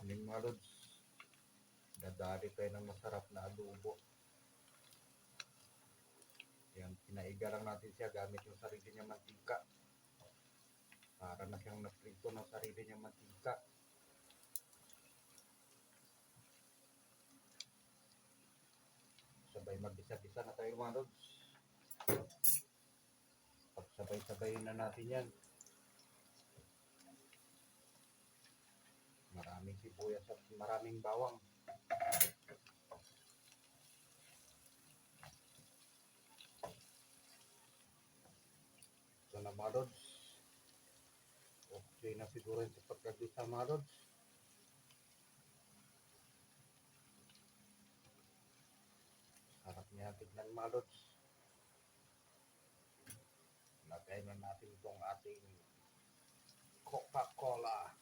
Morning mga lods. Dadali tayo ng masarap na adobo. Yan, pinaiga lang natin siya gamit yung sarili niya mantika. Para na siyang naprito ng sarili niya mantika. Sabay magbisa-bisa na tayo mga lods. Pagsabay-sabayin na natin yan. Maraming sibuyas at maraming bawang. Ito na mga lods. Okay na siguro yung pagkagisa mga lods. Sarap niya tignan mga lods. Lagay na natin itong ating Coca-Cola.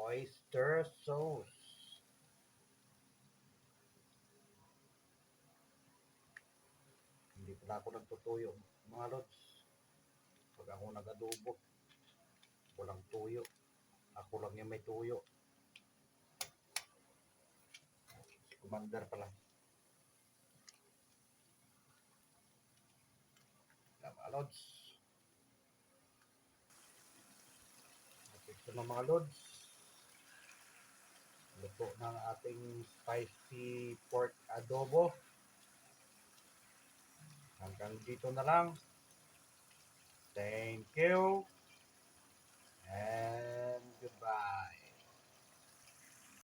Oyster sauce. Hindi pala ako nagtutuyo mga lods. Pag ako nag-adobo, walang tuyo. Ako lang yung may tuyo. Si Commander pala. Mga lods. At ito na mga lods. Luto ng ating spicy pork adobo. Hanggang dito na lang. Thank you. And goodbye.